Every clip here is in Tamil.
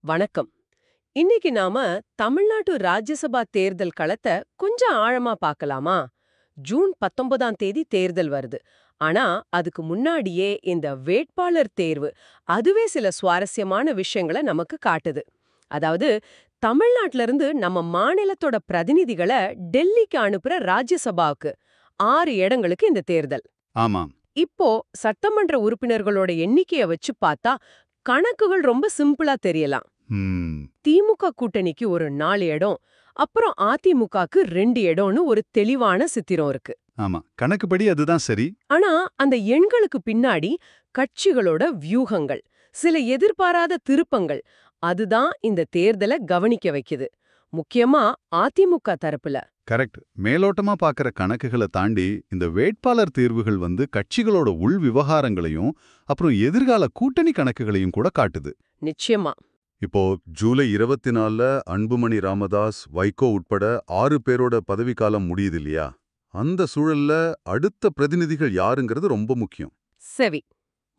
வணக்கம். இன்னைக்கு நாம தமிழ்நாட்டு ராஜ்யசபா தேர்தல் களத்தை கொஞ்சம் ஆழமா பார்க்கலாமா? ஜூன் 19ஆம் தேதி தேர்தல் வருது. ஆனா அதுக்கு முன்னாடியே இந்த வேட்பாளர் தேர்வு அதுவே சில சுவாரஸ்யமான விஷயங்களை நமக்கு காட்டுது. அதாவது தமிழ்நாட்டுல இருந்து நம்ம மாநிலத்தோட பிரதிநிதிகளை டெல்லிக்கு அனுப்புற ராஜ்யசபாவுக்கு 6 இடங்களுக்கு இந்த தேர்தல். ஆமாம். இப்போ சட்டமன்ற உறுப்பினர்களோட எண்ணிக்கைய வச்சு பார்த்தா கணக்குகள் ரொம்ப சிம்பிளா தெரியலாம். ம், திமுக கூட்டணிக்கு ஒரு 4 இடம், அப்புறம் அதிமுகக்கு 2 இடம்னு ஒரு தெளிவான சித்திரம் இருக்கு. ஆமா. கணக்குப்படி அதுதான் சரி. ஆனா அந்த எண்களுக்கு பின்னாடி கட்சிகளோட வியூகங்கள், சில எதிர்பாராத திருப்பங்கள், அதுதான் இந்த தேர்தலை கவனிக்க வைக்குது. முக்கியமா அதிமுக தரப்புல. கரெக்ட். மேலோட்டமா பார்க்கற கணக்குகளை தாண்டி இந்த வேட்பாளர் தேர்வுகள் கட்சிகளோட உள் விவகாரங்களையும் அப்புறம் எதிர்கால கூட்டணி கணக்குகளையும் கூட காட்டுது. நிச்சயமா. இப்போ ஜூலை 24ல அன்புமணி ராமதாஸ், வைகோ உட்பட 6 பேரோட பதவிக்காலம் முடியுது இல்லையா? அந்த சூழல்ல அடுத்த பிரதிநிதிகள் யாருங்கிறது ரொம்ப முக்கியம். சரி,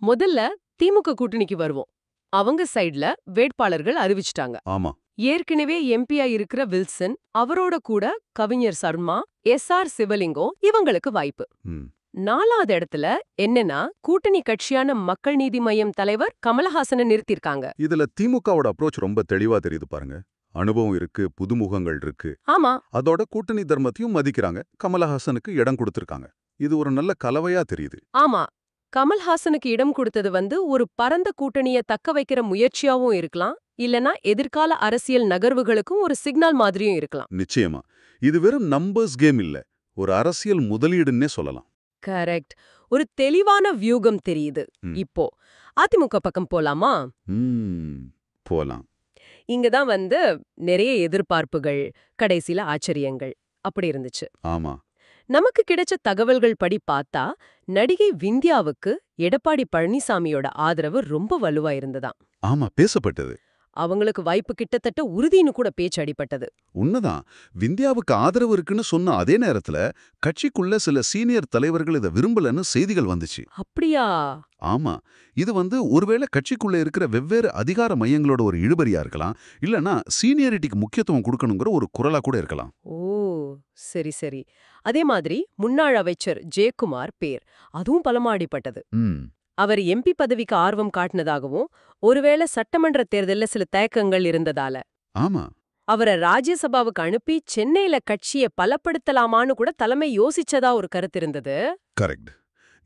முதல்ல திமுக கூட்டணிக்கு வருவோம். அவங்க சைடுல வேட்பாளர்கள் அறிவிச்சிட்டாங்க. ஆமா. ஏற்கனவே எம்பியா இருக்கிற வில்சன், அவரோட கூட கவிஞர் சர்மா, எஸ்.ஆர். சிவலிங்கம் இவங்களுக்கு வாய்ப்பு. ம். 4வது இடத்துல என்னன்னா கூட்டணி கட்சியான மக்கள் நீதி மய்யம் தலைவர் கமலஹாசனை நிறுத்திருக்காங்க. இதுல திமுகவோட அப்ரோச் ரொம்ப தெளிவா தெரியுது பாருங்க. அனுபவம் இருக்கு, புதுமுகங்கள் இருக்கு. ஆமா, அதோட கூட்டணி தர்மத்தையும் மதிக்கிறாங்க. கமலஹாசனுக்கு இடம் கொடுத்திருக்காங்க. இது ஒரு நல்ல கலவையா தெரியுது. ஆமா. கமல்ஹாசனுக்கு இடம் கொடுத்தது ஒரு பரந்த கூட்டணிய தக்க வைக்கிற முயற்சியாவும் இருக்கலாம், இல்லனா எதிர்கால அரசியல் நகர்வுகளுக்கும் ஒரு சிக்னல் மாதிரியும் இருக்கலாம். நிச்சயமா. இது வெறும் நம்பர்ஸ் கேம் இல்ல. ஒரு அரசியல் முதலீடுன்னே சொல்லலாம். கரெக்ட். ஒரு தெளிவான வியூகம் தெரியுது. ம். இப்போ அதிமுக பக்கம் போலாமா? போலாம். இங்கதான் நிறைய எதிர்பார்ப்புகள், கடைசில ஆச்சரியங்கள் அப்படி இருந்துச்சு. ஆமா. நமக்கு கிடைச்ச தகவல்கள் படி பார்த்தா நடிகை விந்தியாவுக்கு எடப்பாடி பழனிசாமியோட ஆதரவு ரொம்ப வலுவா இருந்ததாம். ஆமா, பேசப்பட்டது. அவங்களுக்கு வாய்ப்பு கிட்டத்தட்ட உறுதின்னு கூட பேச்சு அடிபட்டது. உண்மைதான். விந்தியாவுக்கு ஆதரவு இருக்குன்னு சொன்ன அதே நேரத்துல கட்சிக்குள்ள சில சீனியர் தலைவர்கள் இதை விரும்பலன்னு செய்திகள் வந்துச்சு. அப்படியா? ஆமா. இது ஒருவேளை கட்சிக்குள்ள இருக்கிற வெவ்வேறு அதிகார மையங்களோட ஒரு இழுபறியா இருக்கலாம். இல்லனா சீனியரிட்டிக்கு முக்கியத்துவம் கொடுக்கணுங்கிற ஒரு குரலா கூட இருக்கலாம். ஓ, சரி சரி. அதே மாதிரி முன்னாள் அமைச்சர் ஜெயக்குமார் பேர் அதுவும் பலமாடிப்பட்டது. ம். அவர் எம்பி பதவிக்கு ஆர்வம் காட்டினதாகவும், ஒருவேளை சட்டமன்ற தேர்தல்ல சில தயக்கங்கள் இருந்ததால ஆமா. அவரை ராஜ்யசபாவுக்கு அனுப்பி சென்னையில கட்சியை பலப்படுத்தலாமான்னு கூட தலைமை யோசிச்சதா ஒரு கருத்து இருந்தது. கரெக்ட்.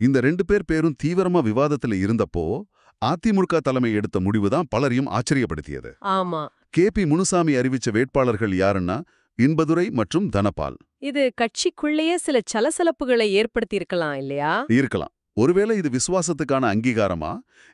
இந்த 2 பேரும் தீவிரமா விவாதத்துல இருந்தப்போ அதிமுக தலைமை எடுத்த முடிவுதான் பலரையும் ஆச்சரியப்படுத்தியது. ஆமா. கே.பி. முனுசாமி அறிவிச்ச வேட்பாளர்கள் யாருன்னா இன்பதுரை மற்றும் தனபால். இது கட்சிக்குள்ளேயே சில சலசலப்புகளை ஏற்படுத்தி இருக்கலாம் இல்லையா? இருக்கலாம். ஒருவேளை இது விசுவாசத்துக்கான அங்கீகாரமா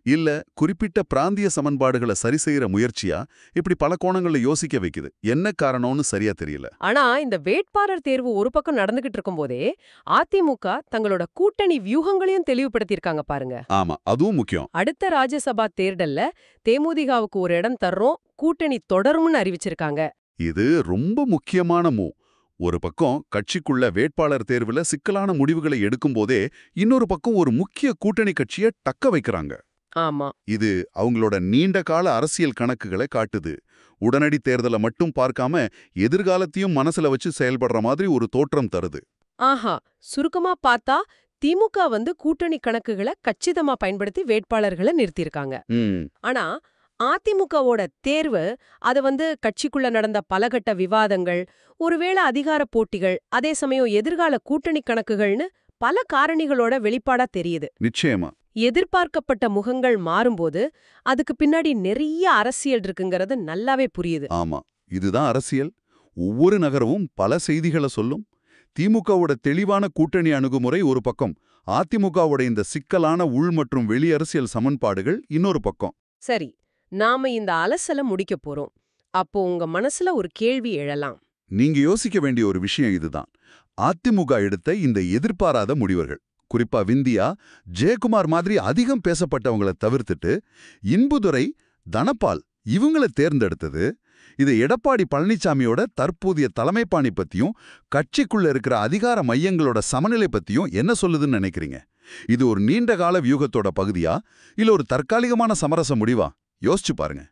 இல்ல குறிப்பிட்ட பிராந்திய சமன்பாடுகளை சரி செய்யற முயற்சியா, இப்படி பல கோணங்கள்ல யோசிக்க வைக்குது. என்ன காரணம்னு சரியா தெரியல. ஆனா இந்த வேட்பாளர் தேர்வு ஒரு பக்கம் நடந்துகிட்டு இருக்கும் போதே அதிமுக தங்களோட கூட்டணி வியூகங்களையும் தெளிவுபடுத்தியிருக்காங்க பாருங்க. ஆமா, அதுவும் முக்கியம். அடுத்த ராஜ்யசபா தேர்தல்ல தேமுதிகவுக்கு ஒரு இடம் தர்றோம், கூட்டணி தொடரும்னு அறிவிச்சிருக்காங்க. இது ரொம்ப முக்கியமான ஒரு பக்கம் கட்சிக்குள்ள வேட்பாளர் தேர்வுல சிக்கலான முடிவுகளை எடுக்கும் போதே இன்னொரு பக்கம் ஒரு முக்கிய கூட்டணி கட்சியை டக்க வைக்கிறாங்க. ஆமா. இது அவங்களோட நீண்ட கால அரசியல் கணக்குகளை காட்டுது. உடனடி தேர்தலை மட்டும் பார்க்காம எதிர்காலத்தையும் மனசுல வச்சு செயல்படுற மாதிரி ஒரு தோற்றம் தருது. ஆஹா, சுருக்கமா பார்த்தா திமுக கூட்டணி கணக்குகளை கச்சிதமா பயன்படுத்தி வேட்பாளர்களை நிறுத்தியிருக்காங்க. ஆனா அதிமுகவோட தேர்வு அது கட்சிக்குள்ள நடந்த பலகட்ட விவாதங்கள், ஒருவேளை அதிகார போட்டிகள், அதே சமயம் எதிர்கால கூட்டணி கணக்குகள்னு பல காரணிகளோட வெளிப்பாடா தெரியுது. நிச்சயமா. எதிர்பார்க்கப்பட்ட முகங்கள் மாறும்போது அதுக்கு பின்னாடி நிறைய அரசியல் இருக்குங்கிறது நல்லாவே புரியுது. ஆமா, இதுதான் அரசியல். ஒவ்வொரு நகரமும் பல செய்திகளை சொல்லும். திமுகவோட தெளிவான கூட்டணி அணுகுமுறை ஒரு பக்கம், அதிமுகவோட இந்த சிக்கலான உள் மற்றும் வெளி அரசியல் சமன்பாடுகள் இன்னொரு பக்கம். சரி, நாம இந்த அலசல முடிக்க போறோம். அப்போ உங்க மனசுல ஒரு கேள்வி எழலாம். நீங்க யோசிக்க வேண்டிய ஒரு விஷயம் இதுதான். அதிமுக எடுத்த இந்த எதிர்பாராத முடிவுகள், குறிப்பா விந்தியா, ஜெயக்குமார் மாதிரி அதிகம் பேசப்பட்டவங்களை தவிர்த்துட்டு இன்புதுரை, தனபால் இவங்களை தேர்ந்தெடுத்தது, இது எடப்பாடி பழனிசாமியோட தற்போதைய தலைமைப்பாணி பத்தியும் கட்சிக்குள்ள இருக்கிற அதிகார மையங்களோட சமநிலை பத்தியும் என்ன சொல்லுதுன்னு நினைக்கிறீங்க? இது ஒரு நீண்டகால வியூகத்தோட பகுதியா இல்ல ஒரு தற்காலிகமான சமரச முடிவா? யோசிச்சு பாருங்க.